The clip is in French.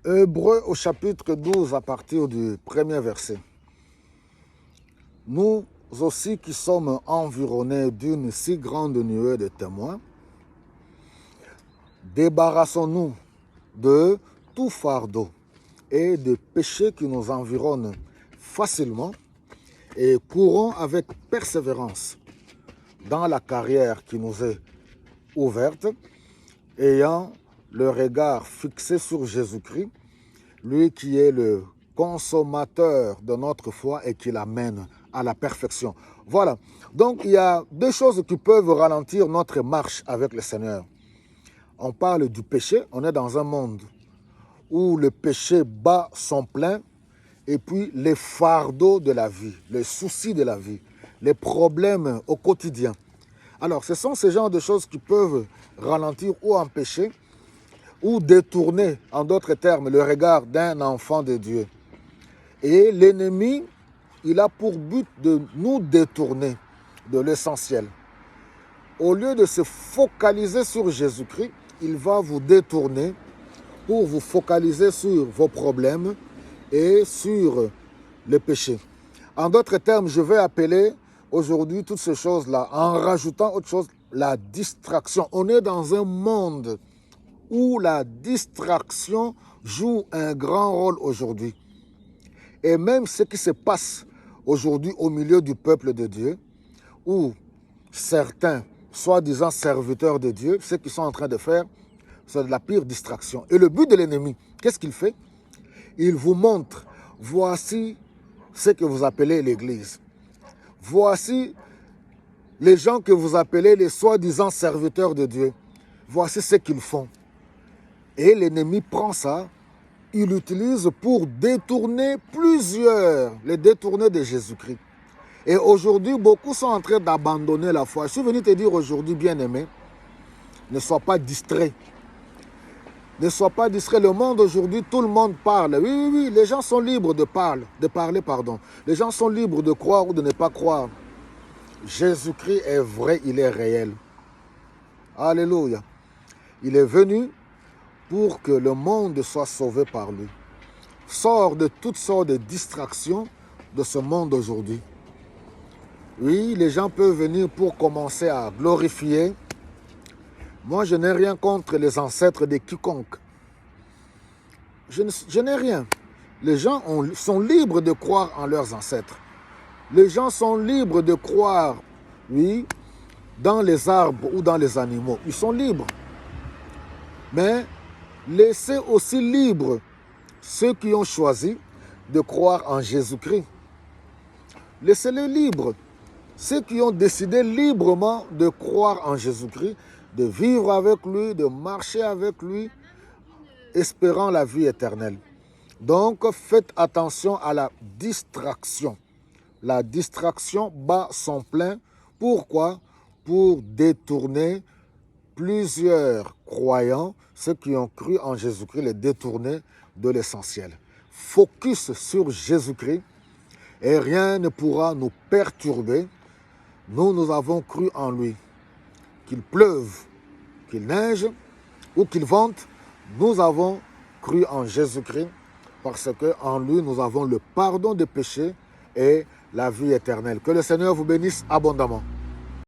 Hébreux au chapitre 12 à partir du premier verset. Nous aussi qui sommes environnés d'une si grande nuée de témoins, débarrassons-nous de tout fardeau et de péchés qui nous environnent facilement et courons avec persévérance dans la carrière qui nous est ouverte, ayant le regard fixé sur Jésus-Christ, lui qui est le consommateur de notre foi et qui l'amène à la perfection. Voilà. Donc, il y a deux choses qui peuvent ralentir notre marche avec le Seigneur. On parle du péché. On est dans un monde où le péché bat son plein et puis les fardeaux de la vie, les soucis de la vie, les problèmes au quotidien. Alors, ce sont ces genres de choses qui peuvent ralentir ou empêcher ou détourner, en d'autres termes, le regard d'un enfant de Dieu. Et l'ennemi, il a pour but de nous détourner de l'essentiel. Au lieu de se focaliser sur Jésus-Christ, il va vous détourner pour vous focaliser sur vos problèmes et sur le péché. En d'autres termes, je vais appeler aujourd'hui toutes ces choses-là, en rajoutant autre chose, la distraction. On est dans un monde où la distraction joue un grand rôle aujourd'hui. Et même ce qui se passe aujourd'hui au milieu du peuple de Dieu, où certains, soi-disant serviteurs de Dieu, ce qu'ils sont en train de faire, c'est de la pire distraction. Et le but de l'ennemi, qu'est-ce qu'il fait? Il vous montre, voici ce que vous appelez l'Église. Voici les gens que vous appelez les soi-disant serviteurs de Dieu. Voici ce qu'ils font. Et l'ennemi prend ça, il l'utilise pour détourner plusieurs, les détourner de Jésus-Christ. Et aujourd'hui, beaucoup sont en train d'abandonner la foi. Je suis venu te dire aujourd'hui, bien-aimé, ne sois pas distrait. Ne sois pas distrait. Le monde aujourd'hui, tout le monde parle. Oui, les gens sont libres de parler. Les gens sont libres de croire ou de ne pas croire. Jésus-Christ est vrai, il est réel. Alléluia. Il est venu pour que le monde soit sauvé par lui. Sors de toutes sortes de distractions de ce monde aujourd'hui. Oui, les gens peuvent venir pour commencer à glorifier. Moi, je n'ai rien contre les ancêtres de quiconque. Je n'ai rien. Les gens sont libres de croire en leurs ancêtres. Les gens sont libres de croire, oui, dans les arbres ou dans les animaux. Ils sont libres. Mais laissez aussi libres ceux qui ont choisi de croire en Jésus-Christ. Laissez-les libres. Ceux qui ont décidé librement de croire en Jésus-Christ, de vivre avec lui, de marcher avec lui, espérant la vie éternelle. Donc, faites attention à la distraction. La distraction bat son plein. Pourquoi? Pour détourner plusieurs croyants, ceux qui ont cru en Jésus-Christ, les détourner de l'essentiel. Focus sur Jésus-Christ et rien ne pourra nous perturber. Nous avons cru en lui. Qu'il pleuve, qu'il neige ou qu'il vente, nous avons cru en Jésus-Christ parce qu'en lui, nous avons le pardon des péchés et la vie éternelle. Que le Seigneur vous bénisse abondamment.